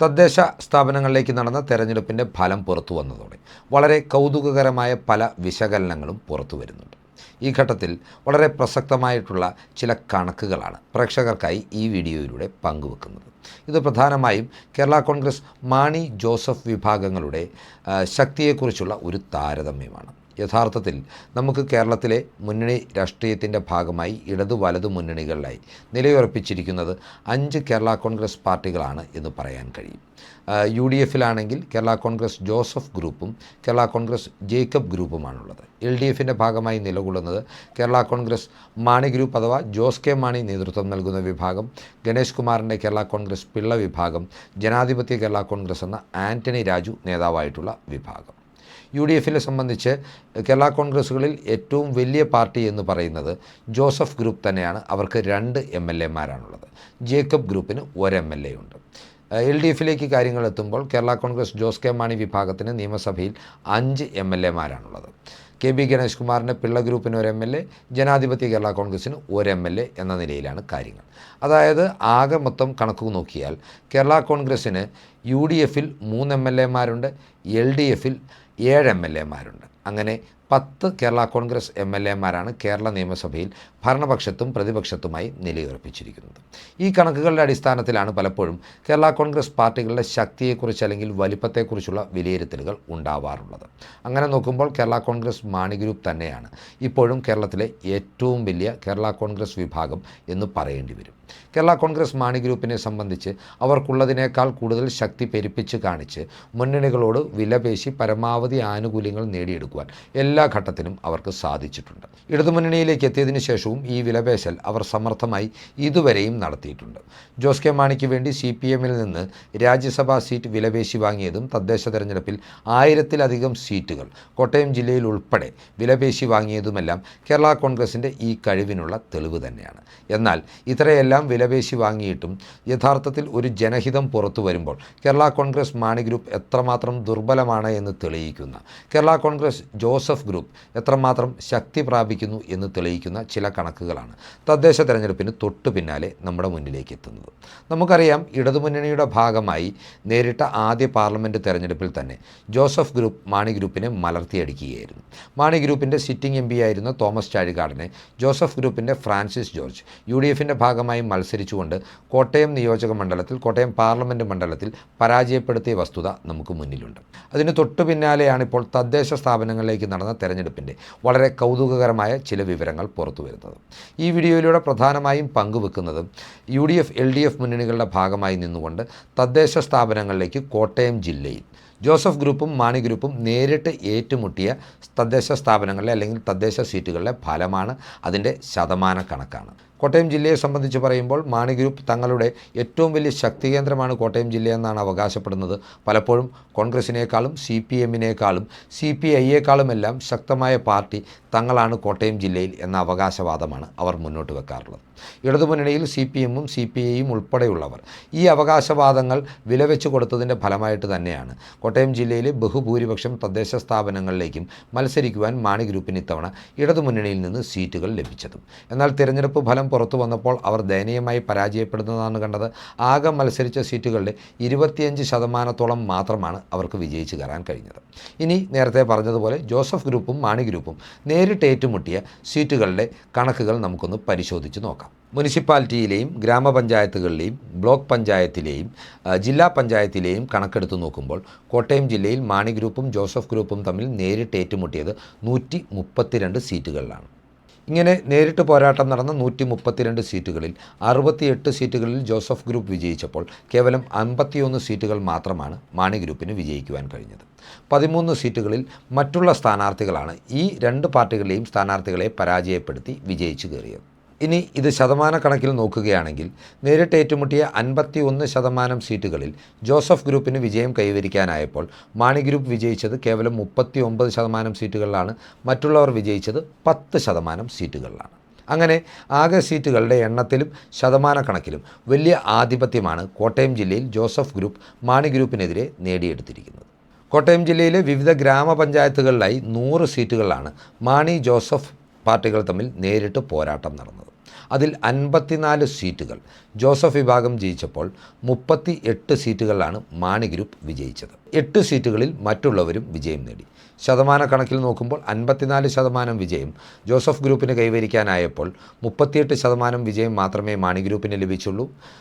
തദ്ദേശ സ്ഥാപനങ്ങളിലേക്ക് നടന്ന തെരഞ്ഞെടുപ്പിൻ്റെ ഫലം പുറത്തു വന്നതോടെ വളരെ കൗതുകകരമായ പല വിശകലനങ്ങളും പുറത്തു വരുന്നുണ്ട്. ഈ ഘട്ടത്തിൽ വളരെ പ്രസക്തമായിട്ടുള്ള ചില കണക്കുകളാണ് പ്രേക്ഷകർക്കായി ഈ വീഡിയോയിലൂടെ പങ്കുവെക്കുന്നത്. ഇത് പ്രധാനമായും കേരള കോൺഗ്രസ് മാണി ജോസഫ് വിഭാഗങ്ങളുടെ ശക്തിയെക്കുറിച്ചുള്ള ഒരു താരതമ്യമാണ്. യഥാർത്ഥത്തിൽ നമുക്ക് കേരളത്തിലെ മുന്നണി രാഷ്ട്രീയത്തിൻ്റെ ഭാഗമായി ഇടതു വലതു മുന്നണികളിലായി നിലയുറപ്പിച്ചിരിക്കുന്നത് 5 കേരള കോൺഗ്രസ് പാർട്ടികളാണ് എന്ന് പറയാൻ കഴിയും. UDFിലാണെങ്കിൽ കേരള കോൺഗ്രസ് ജോസഫ് ഗ്രൂപ്പും കേരള കോൺഗ്രസ് ജേക്കബ് ഗ്രൂപ്പുമാണുള്ളത്. LDFിൻ്റെ ഭാഗമായി നിലകൊള്ളുന്നത് കേരള കോൺഗ്രസ് മാണി ഗ്രൂപ്പ് അഥവാ ജോസ് കെ മാണി നേതൃത്വം നൽകുന്ന വിഭാഗം, ഗണേഷ് കുമാറിൻ്റെ കേരള കോൺഗ്രസ് പിള്ള വിഭാഗം, ജനാധിപത്യ കേരള കോൺഗ്രസ് എന്ന ആൻ്റണി രാജു നേതാവായിട്ടുള്ള വിഭാഗം. UDFിനെ സംബന്ധിച്ച് കേരള കോൺഗ്രസുകളിൽ ഏറ്റവും വലിയ പാർട്ടി എന്ന് പറയുന്നത് ജോസഫ് ഗ്രൂപ്പ് തന്നെയാണ്. അവർക്ക് 2 MLAമാരാണുള്ളത്. ജേക്കബ് ഗ്രൂപ്പിന് 1 MLA ഉണ്ട്. LDFിലേക്ക് കാര്യങ്ങൾ എത്തുമ്പോൾ കേരള കോൺഗ്രസ് ജോസ് കെ മാണി വിഭാഗത്തിന് നിയമസഭയിൽ 5 MLAമാരാണുള്ളത്. KB ഗണേഷ് കുമാറിൻ്റെ പിള്ള ഗ്രൂപ്പിന് 1 MLA, ജനാധിപത്യ കേരള കോൺഗ്രസിന് 1 MLA എന്ന നിലയിലാണ് കാര്യങ്ങൾ. അതായത് ആകെ മൊത്തം കണക്ക് നോക്കിയാൽ കേരള കോൺഗ്രസ്സിന് UDFിൽ 3 MLAമാരുണ്ട്, LDFിൽ 7 MLAമാരുണ്ട്. അങ്ങനെ 10 കേരള കോൺഗ്രസ് MLAമാരാണ് കേരള നിയമസഭയിൽ ഭരണപക്ഷത്തും പ്രതിപക്ഷത്തുമായി നിലയുറപ്പിച്ചിരിക്കുന്നത്. ഈ കണക്കുകളുടെ അടിസ്ഥാനത്തിലാണ് പലപ്പോഴും കേരള കോൺഗ്രസ് പാർട്ടികളുടെ ശക്തിയെക്കുറിച്ച് അല്ലെങ്കിൽ വലിപ്പത്തെക്കുറിച്ചുള്ള വിലയിരുത്തലുകൾ ഉണ്ടാവാറുള്ളത്. അങ്ങനെ നോക്കുമ്പോൾ കേരള കോൺഗ്രസ് മാണി ഗ്രൂപ്പ് തന്നെയാണ് ഇപ്പോഴും കേരളത്തിലെ ഏറ്റവും വലിയ കേരള കോൺഗ്രസ് വിഭാഗം എന്ന് പറയേണ്ടി വരും. കേരള കോൺഗ്രസ് മാണി ഗ്രൂപ്പിനെ സംബന്ധിച്ച് അവർക്കുള്ളതിനേക്കാൾ കൂടുതൽ ശക്തി പെരുപ്പിച്ച് കാണിച്ച് മുന്നണികളോട് വിലപേശി പരമാവധി ആനുകൂല്യങ്ങൾ നേടിയെടുക്കുവാൻ എല്ലാ ഘട്ടത്തിലും അവർക്ക് സാധിച്ചിട്ടുണ്ട്. ഇടതുമുന്നണിയിലേക്ക് എത്തിയതിനു ശേഷവും ഈ വിലപേശൽ അവർ സമർത്ഥമായി ഇതുവരെയും നടത്തിയിട്ടുണ്ട്. ജോസ് കെ മാണിക്ക് വേണ്ടി CPMൽ നിന്ന് രാജ്യസഭാ സീറ്റ് വിലപേശി വാങ്ങിയതും തദ്ദേശ തെരഞ്ഞെടുപ്പിൽ 1000-ലധികം സീറ്റുകൾ കോട്ടയം ജില്ലയിൽ ഉൾപ്പെടെ വിലപേശി വാങ്ങിയതുമെല്ലാം കേരള കോൺഗ്രസിൻ്റെ ഈ കഴിവിനുള്ള തെളിവ് തന്നെയാണ്. എന്നാൽ ഇത്രയെല്ലാം വിലപേശി വാങ്ങിയിട്ടും യഥാർത്ഥത്തിൽ ഒരു ജനഹിതം പുറത്തു വരുമ്പോൾ കേരള കോൺഗ്രസ് മാണി ഗ്രൂപ്പ് എത്രമാത്രം ദുർബലമാണ് എന്ന് തെളിയിക്കുന്ന, കേരള കോൺഗ്രസ് ജോസഫ് ഗ്രൂപ്പ് എത്രമാത്രം ശക്തി പ്രാപിക്കുന്നു എന്ന് തെളിയിക്കുന്ന ചില കണക്കുകളാണ് തദ്ദേശ തെരഞ്ഞെടുപ്പിന് തൊട്ടു പിന്നാലെ നമ്മുടെ മുന്നിലേക്ക് എത്തുന്നത്. നമുക്കറിയാം, ഇടതുമുന്നണിയുടെ ഭാഗമായി നേരിട്ട ആദ്യ പാർലമെൻറ്റ് തെരഞ്ഞെടുപ്പിൽ തന്നെ ജോസഫ് ഗ്രൂപ്പ് മാണി ഗ്രൂപ്പിനെ മലർത്തിയടിക്കുകയായിരുന്നു. മാണി ഗ്രൂപ്പിൻ്റെ സിറ്റിംഗ് MP ആയിരുന്ന തോമസ് ചാഴികാടനെ ജോസഫ് ഗ്രൂപ്പിൻ്റെ ഫ്രാൻസിസ് ജോർജ് UDFിൻ്റെ ഭാഗമായി മത്സരിച്ചുകൊണ്ട് കോട്ടയം നിയോജക മണ്ഡലത്തിൽ, കോട്ടയം പാർലമെൻറ്റ് മണ്ഡലത്തിൽ പരാജയപ്പെടുത്തിയ വസ്തുത നമുക്ക് മുന്നിലുണ്ട്. അതിന് തൊട്ടു പിന്നാലെയാണ് ഇപ്പോൾ തദ്ദേശ സ്ഥാപനങ്ങളിലേക്ക് നടന്ന തെരഞ്ഞെടുപ്പിൻ്റെ വളരെ കൗതുകകരമായ ചില വിവരങ്ങൾ പുറത്തു വരുന്നത്. ഈ വീഡിയോയിലൂടെ പ്രധാനമായും പങ്കുവെക്കുന്നത് UDF LDF മുന്നണികളുടെ ഭാഗമായി നിന്നുകൊണ്ട് തദ്ദേശ സ്ഥാപനങ്ങളിലേക്ക് കോട്ടയം ജില്ലയിൽ ജോസഫ് ഗ്രൂപ്പും മാണി ഗ്രൂപ്പും നേരിട്ട് ഏറ്റുമുട്ടിയ തദ്ദേശ സ്ഥാപനങ്ങളിലെ അല്ലെങ്കിൽ തദ്ദേശ സീറ്റുകളിലെ ഫലമാണ്, അതിൻ്റെ ശതമാന കണക്കാണ്. കോട്ടയം ജില്ലയെ സംബന്ധിച്ച് പറയുമ്പോൾ മാണി ഗ്രൂപ്പ് തങ്ങളുടെ ഏറ്റവും വലിയ ശക്തി കേന്ദ്രമാണ് കോട്ടയം ജില്ലയെന്നാണ് അവകാശപ്പെടുന്നത്. പലപ്പോഴും കോൺഗ്രസിനേക്കാളും CPMനേക്കാളും CPIയേക്കാളുമെല്ലാം ശക്തമായ പാർട്ടി തങ്ങളാണ് കോട്ടയം ജില്ലയിൽ എന്ന അവകാശവാദമാണ് അവർ മുന്നോട്ട് വെക്കാറുള്ളത്. ഇടതുമുന്നണിയിൽ CPMും CPIയും ഉൾപ്പെടെയുള്ളവർ ഈ അവകാശവാദങ്ങൾ വിലവെച്ച് കൊടുത്തതിൻ്റെ ഫലമായിട്ട് തന്നെയാണ് കോട്ടയം ജില്ലയിലെ ബഹുഭൂരിപക്ഷം തദ്ദേശ സ്ഥാപനങ്ങളിലേക്കും മത്സരിക്കുവാൻ മാണി ഗ്രൂപ്പിന് ഇത്തവണ ഇടതുമുന്നണിയിൽ നിന്ന് സീറ്റുകൾ ലഭിച്ചതും. എന്നാൽ തിരഞ്ഞെടുപ്പ് ഫലം പുറത്തു വന്നപ്പോൾ അവർ ദയനീയമായി പരാജയപ്പെടുന്നതാണ് കണ്ടത്. ആകെ മത്സരിച്ച സീറ്റുകളുടെ 25% മാത്രമാണ് അവർക്ക് വിജയിച്ച് കയറാൻ കഴിഞ്ഞത്. ഇനി നേരത്തെ പറഞ്ഞതുപോലെ ജോസഫ് ഗ്രൂപ്പും മാണി ഗ്രൂപ്പും നേരിട്ട് ഏറ്റുമുട്ടിയ സീറ്റുകളുടെ കണക്കുകൾ നമുക്കൊന്ന് പരിശോധിച്ച് നോക്കാം. മുനിസിപ്പാലിറ്റിയിലെയും ഗ്രാമപഞ്ചായത്തുകളിലെയും ബ്ലോക്ക് പഞ്ചായത്തിലെയും ജില്ലാ പഞ്ചായത്തിലെയും കണക്കെടുത്ത് നോക്കുമ്പോൾ കോട്ടയം ജില്ലയിൽ മാണി ഗ്രൂപ്പും ജോസഫ് ഗ്രൂപ്പും തമ്മിൽ നേരിട്ട് ഏറ്റുമുട്ടിയത് 132 സീറ്റുകളിലാണ്. ഇങ്ങനെ നേരിട്ട് പോരാട്ടം നടന്ന 132 സീറ്റുകളിൽ 68 സീറ്റുകളിൽ ജോസഫ് ഗ്രൂപ്പ് വിജയിച്ചപ്പോൾ കേവലം 51 സീറ്റുകൾ മാത്രമാണ് മാണി ഗ്രൂപ്പിന് വിജയിക്കുവാൻ കഴിഞ്ഞത്. 13 സീറ്റുകളിൽ മറ്റുള്ള സ്ഥാനാർത്ഥികളാണ് ഈ 2 പാർട്ടികളിലെയും സ്ഥാനാർത്ഥികളെ പരാജയപ്പെടുത്തി വിജയിച്ചു കയറിയത്. ഇനി ഇത് ശതമാന കണക്കിൽ നോക്കുകയാണെങ്കിൽ നേരിട്ട് ഏറ്റുമുട്ടിയ 51% സീറ്റുകളിൽ ജോസഫ് ഗ്രൂപ്പിന് വിജയം കൈവരിക്കാനായപ്പോൾ മാണി ഗ്രൂപ്പ് വിജയിച്ചത് കേവലം 39% സീറ്റുകളിലാണ്. മറ്റുള്ളവർ വിജയിച്ചത് 10% സീറ്റുകളിലാണ്. അങ്ങനെ ആകെ സീറ്റുകളുടെ എണ്ണത്തിലും ശതമാന കണക്കിലും വലിയ ആധിപത്യമാണ് കോട്ടയം ജില്ലയിൽ ജോസഫ് ഗ്രൂപ്പ് മാണി ഗ്രൂപ്പിനെതിരെ നേടിയെടുത്തിരിക്കുന്നത്. കോട്ടയം ജില്ലയിലെ വിവിധ ഗ്രാമപഞ്ചായത്തുകളിലായി 100 സീറ്റുകളിലാണ് മാണി ജോസഫ് പാർട്ടികൾ തമ്മിൽ നേരിട്ട് പോരാട്ടം നടന്നത്. അതിൽ 54 സീറ്റുകൾ ജോസഫ് വിഭാഗം ജയിച്ചപ്പോൾ 38 സീറ്റുകളിലാണ് മാണി ഗ്രൂപ്പ് വിജയിച്ചത്. 8 സീറ്റുകളിൽ മറ്റുള്ളവരും വിജയം നേടി. ശതമാനക്കണക്കിൽ നോക്കുമ്പോൾ 54% വിജയം ജോസഫ് ഗ്രൂപ്പിന് കൈവരിക്കാനായപ്പോൾ 38% വിജയം മാത്രമേ മാണി ഗ്രൂപ്പിന് ലഭിച്ചുള്ളൂ.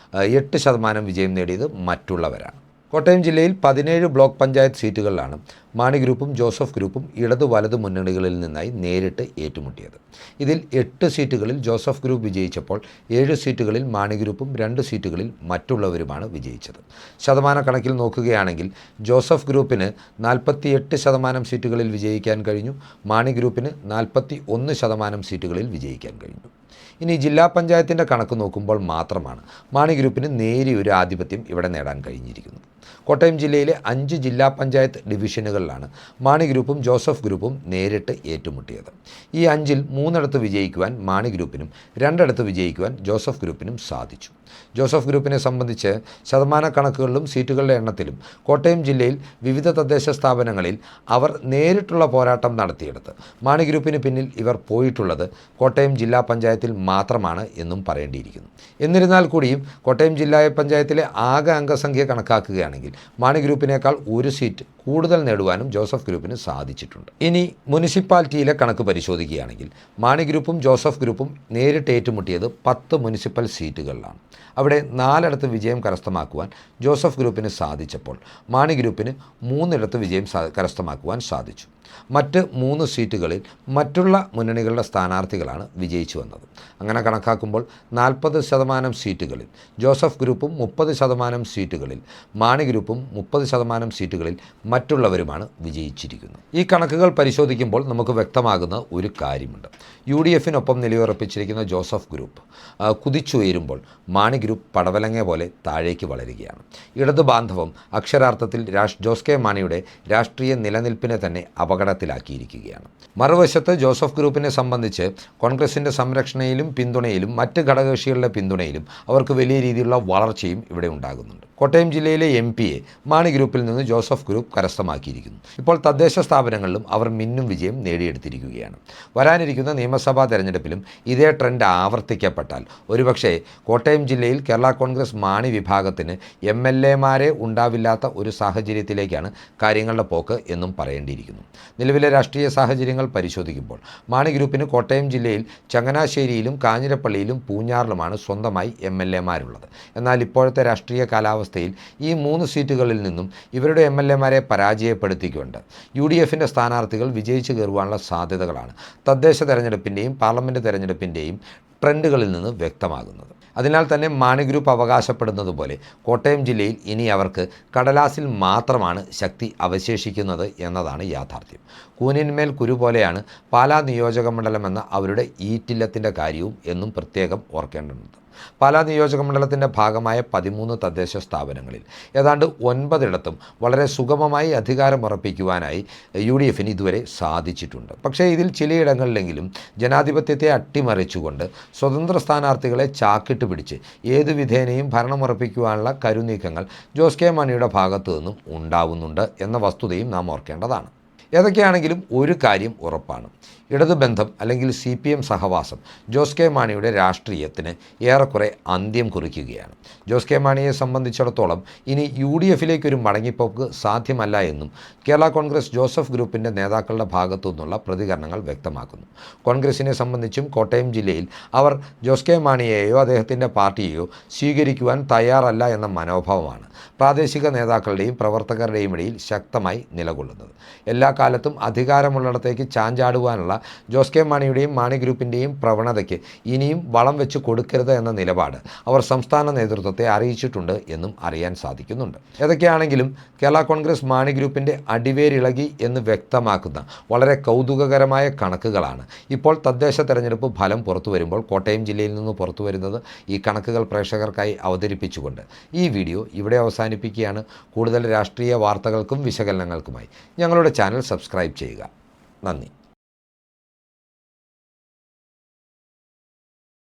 8% വിജയം നേടിയത് മറ്റുള്ളവരാണ്. കോട്ടയം ജില്ലയിൽ 17 ബ്ലോക്ക് പഞ്ചായത്ത് സീറ്റുകളിലാണ് മാണി ഗ്രൂപ്പും ജോസഫ് ഗ്രൂപ്പും ഇടതു വലതു മുന്നണികളിൽ നിന്നായി നേരിട്ട് ഏറ്റുമുട്ടിയത്. ഇതിൽ 8 സീറ്റുകളിൽ ജോസഫ് ഗ്രൂപ്പ് വിജയിച്ചപ്പോൾ 7 സീറ്റുകളിൽ മാണി ഗ്രൂപ്പും 2 സീറ്റുകളിൽ മറ്റുള്ളവരുമാണ് വിജയിച്ചത്. ശതമാനക്കണക്കിൽ നോക്കുകയാണെങ്കിൽ ജോസഫ് ഗ്രൂപ്പിന് 48% സീറ്റുകളിൽ വിജയിക്കാൻ കഴിഞ്ഞു. മാണി ഗ്രൂപ്പിന് 41% സീറ്റുകളിൽ വിജയിക്കാൻ കഴിഞ്ഞു. ഇനി ജില്ലാ പഞ്ചായത്തിൻ്റെ കണക്ക് നോക്കുമ്പോൾ മാത്രമാണ് മാണി ഗ്രൂപ്പിന് നേരിയൊരു ആധിപത്യം ഇവിടെ നേടാൻ കഴിഞ്ഞിരിക്കുന്നത്. കോട്ടയം ജില്ലയിലെ 5 ജില്ലാ പഞ്ചായത്ത് ഡിവിഷനുകളിലാണ് മാണി ഗ്രൂപ്പും ജോസഫ് ഗ്രൂപ്പും നേരിട്ട് ഏറ്റുമുട്ടിയത്. ഈ 5-ൽ 3 വിജയിക്കുവാൻ മാണി ഗ്രൂപ്പിനും 2 വിജയിക്കുവാൻ ജോസഫ് ഗ്രൂപ്പിനും സാധിച്ചു. ജോസഫ് ഗ്രൂപ്പിനെ സംബന്ധിച്ച് ശതമാനക്കണക്കുകളിലും സീറ്റുകളുടെ എണ്ണത്തിലും കോട്ടയം ജില്ലയിൽ വിവിധ തദ്ദേശ സ്ഥാപനങ്ങളിൽ അവർ നേരിട്ടുള്ള പോരാട്ടം നടത്തിയെടുത്ത് മാണി ഗ്രൂപ്പിന് പിന്നിൽ ഇവർ പോയിട്ടുള്ളത് കോട്ടയം ജില്ലാ പഞ്ചായത്തിൽ മാത്രമാണ് എന്നും പറയേണ്ടിയിരിക്കുന്നു. എന്നിരുന്നാൽ കൂടിയും കോട്ടയം ജില്ലാ പഞ്ചായത്തിലെ ആകെ അംഗസംഖ്യ കണക്കാക്കുകയാണെങ്കിൽ മാണി ഗ്രൂപ്പിനേക്കാൾ 1 സീറ്റ് കൂടുതൽ നേടുവാനും ജോസഫ് ഗ്രൂപ്പിന് സാധിച്ചിട്ടുണ്ട്. ഇനി മുനിസിപ്പാലിറ്റിയിലെ കണക്ക് പരിശോധിക്കുകയാണെങ്കിൽ മാണി ഗ്രൂപ്പും ജോസഫ് ഗ്രൂപ്പും നേരിട്ട് ഏറ്റുമുട്ടിയത് 10 മുനിസിപ്പൽ സീറ്റുകളിലാണ്. അവിടെ 4 വിജയം കരസ്ഥമാക്കുവാൻ ജോസഫ് ഗ്രൂപ്പിന് സാധിച്ചപ്പോൾ മാണി ഗ്രൂപ്പിന് 3 വിജയം കരസ്ഥമാക്കുവാൻ സാധിച്ചു. മറ്റ് 3 സീറ്റുകളിൽ മറ്റുള്ള മുന്നണികളുടെ സ്ഥാനാർത്ഥികളാണ് വിജയിച്ചു വന്നത്. അങ്ങനെ കണക്കാക്കുമ്പോൾ 40% സീറ്റുകളിൽ ജോസഫ് ഗ്രൂപ്പും 30% സീറ്റുകളിൽ മാണി ഗ്രൂപ്പും 30% സീറ്റുകളിൽ മറ്റുള്ളവരുമാണ് വിജയിച്ചിരിക്കുന്നത്. ഈ കണക്കുകൾ പരിശോധിക്കുമ്പോൾ നമുക്ക് വ്യക്തമാകുന്ന ഒരു കാര്യമുണ്ട്. UDFനൊപ്പം നിലയുറപ്പിച്ചിരിക്കുന്ന ജോസഫ് ഗ്രൂപ്പ് കുതിച്ചുയരുമ്പോൾ മാണി ഗ്രൂപ്പ് പടവലങ്ങ പോലെ താഴേക്ക് വളരുകയാണ്. ഇടതു ബാന്ധവം അക്ഷരാർത്ഥത്തിൽ ജോസ് കെ മാണിയുടെ രാഷ്ട്രീയ നിലനിൽപ്പിനെ തന്നെ അപകടത്തിലാക്കിയിരിക്കുകയാണ്. മറുവശത്ത് ജോസഫ് ഗ്രൂപ്പിനെ സംബന്ധിച്ച് കോൺഗ്രസിൻ്റെ സംരക്ഷണയിലും പിന്തുണയിലും മറ്റ് ഘടകകക്ഷികളുടെ പിന്തുണയിലും അവർക്ക് വലിയ രീതിയിലുള്ള വളർച്ചയും ഇവിടെ ഉണ്ടാകുന്നുണ്ട്. കോട്ടയം ജില്ലയിലെ MP-യെ മാണി ഗ്രൂപ്പിൽ നിന്ന് ജോസഫ് ഗ്രൂപ്പ് കരസ്ഥമാക്കിയിരിക്കുന്നു. ഇപ്പോൾ തദ്ദേശ സ്ഥാപനങ്ങളിലും അവർ മിന്നും വിജയം നേടിയെടുത്തിരിക്കുകയാണ്. വരാനിരിക്കുന്ന നിയമസഭാ തെരഞ്ഞെടുപ്പിലും ഇതേ ട്രെൻഡ് ആവർത്തിക്കപ്പെട്ടാൽ ഒരുപക്ഷെ കോട്ടയം ജില്ലയിൽ കേരള കോൺഗ്രസ് മാണി വിഭാഗത്തിന് MLA-മാരെ ഉണ്ടാവില്ലാത്ത ഒരു സാഹചര്യത്തിലേക്കാണ് കാര്യങ്ങളുടെ പോക്ക് എന്നും പറയേണ്ടിയിരിക്കുന്നു. നിലവിലെ രാഷ്ട്രീയ സാഹചര്യങ്ങൾ പരിശോധിക്കുമ്പോൾ മാണി ഗ്രൂപ്പിന് കോട്ടയം ജില്ലയിൽ ചങ്ങനാശ്ശേരിയിലും കാഞ്ഞിരപ്പള്ളിയിലും പൂഞ്ഞാറിലുമാണ് സ്വന്തമായി MLA-മാരുള്ളത്. എന്നാൽ ഇപ്പോഴത്തെ രാഷ്ട്രീയ കാലാവസ്ഥയിൽ ഈ 3 സീറ്റുകളിൽ നിന്നും ഇവരുടെ MLA-മാരെ പരാജയപ്പെടുത്തിക്കൊണ്ട് UDFൻ്റെ സ്ഥാനാർത്ഥികൾ വിജയിച്ചു കയറുവാനുള്ള സാധ്യതകളാണ് തദ്ദേശ തെരഞ്ഞെടുപ്പിൻ്റെയും പാർലമെൻറ്റ് തെരഞ്ഞെടുപ്പിൻ്റെയും ട്രെൻഡുകളിൽ നിന്ന് വ്യക്തമാകുന്നത്. അതിനാൽ തന്നെ മാണി ഗ്രൂപ്പ് അവകാശപ്പെടുന്നത് പോലെ കോട്ടയം ജില്ലയിൽ ഇനി അവർക്ക് കടലാസിൽ മാത്രമാണ് ശക്തി അവശേഷിക്കുന്നത് എന്നതാണ് യാഥാർത്ഥ്യം. കൂനിന്മേൽ കുരു പോലെയാണ് പാലാ നിയോജക മണ്ഡലം എന്ന അവരുടെ ഈറ്റില്ലത്തിൻ്റെ കാര്യവും എന്നും പ്രത്യേകം ഓർക്കേണ്ടതുണ്ട്. പാലാ നിയോജക മണ്ഡലത്തിൻ്റെ ഭാഗമായ 13 തദ്ദേശ സ്ഥാപനങ്ങളിൽ ഏതാണ്ട് 9 വളരെ സുഗമമായി അധികാരമുറപ്പിക്കുവാനായി UDFന് ഇതുവരെ സാധിച്ചിട്ടുണ്ട്. പക്ഷേ ഇതിൽ ചിലയിടങ്ങളിലെങ്കിലും ജനാധിപത്യത്തെ അട്ടിമറിച്ചുകൊണ്ട് സ്വതന്ത്ര സ്ഥാനാർത്ഥികളെ ചാക്കിട്ട് പിടിച്ച് ഏതു വിധേനയും ഭരണമുറപ്പിക്കുവാനുള്ള കരുനീക്കങ്ങൾ ജോസ് കെ മാണിയുടെ ഭാഗത്തു നിന്നും ഉണ്ടാവുന്നുണ്ട് എന്ന വസ്തുതയും നാം ഓർക്കേണ്ടതാണ്. ഏതൊക്കെയാണെങ്കിലും ഒരു കാര്യം ഉറപ്പാണ്. ഇടതുബന്ധം അല്ലെങ്കിൽ CPM സഹവാസം ജോസ് കെ മാണിയുടെ രാഷ്ട്രീയത്തിന് ഏറെക്കുറെ അന്ത്യം കുറിക്കുകയാണ്. ജോസ് കെ മാണിയെ സംബന്ധിച്ചിടത്തോളം ഇനി UDFിലേക്കൊരു മടങ്ങിപ്പോക്ക് സാധ്യമല്ല എന്നും കേരള കോൺഗ്രസ് ജോസഫ് ഗ്രൂപ്പിൻ്റെ നേതാക്കളുടെ ഭാഗത്തു നിന്നുള്ള പ്രതികരണങ്ങൾ വ്യക്തമാക്കുന്നു. കോൺഗ്രസിനെ സംബന്ധിച്ചും കോട്ടയം ജില്ലയിൽ അവർ ജോസ് കെ മാണിയെയോ അദ്ദേഹത്തിൻ്റെ പാർട്ടിയെയോ സ്വീകരിക്കുവാൻ തയ്യാറല്ല എന്ന മനോഭാവമാണ് പ്രാദേശിക നേതാക്കളുടെയും പ്രവർത്തകരുടെയും ഇടയിൽ ശക്തമായി നിലകൊള്ളുന്നത്. എല്ലാ കാലത്തും അധികാരമുള്ളിടത്തേക്ക് ചാഞ്ചാടുവാനുള്ള ജോസ് കെ മാണിയുടെയും മാണി ഗ്രൂപ്പിൻ്റെയും പ്രവണതയ്ക്ക് ഇനിയും വളം വെച്ച് കൊടുക്കരുത് എന്ന നിലപാട് അവർ സംസ്ഥാന നേതൃത്വത്തെ അറിയിച്ചിട്ടുണ്ട് എന്നും അറിയാൻ സാധിക്കുന്നുണ്ട്. ഏതൊക്കെയാണെങ്കിലും കേരള കോൺഗ്രസ് മാണി ഗ്രൂപ്പിൻ്റെ അടിവേരിളകി എന്ന് വ്യക്തമാക്കുന്ന വളരെ കൗതുകകരമായ കണക്കുകളാണ് ഇപ്പോൾ തദ്ദേശ തെരഞ്ഞെടുപ്പ് ഫലം പുറത്തു വരുമ്പോൾ കോട്ടയം ജില്ലയിൽ നിന്ന് പുറത്തു വരുന്നത്. ഈ കണക്കുകൾ പ്രേക്ഷകർക്കായി അവതരിപ്പിച്ചുകൊണ്ട് ഈ വീഡിയോ ഇവിടെ അവസാനിപ്പിക്കുകയാണ്. കൂടുതൽ രാഷ്ട്രീയ വാർത്തകൾക്കും വിശകലനങ്ങൾക്കുമായി ഞങ്ങളുടെ ചാനൽ സബ്സ്ക്രൈബ് ചെയ്യുക. നന്ദി.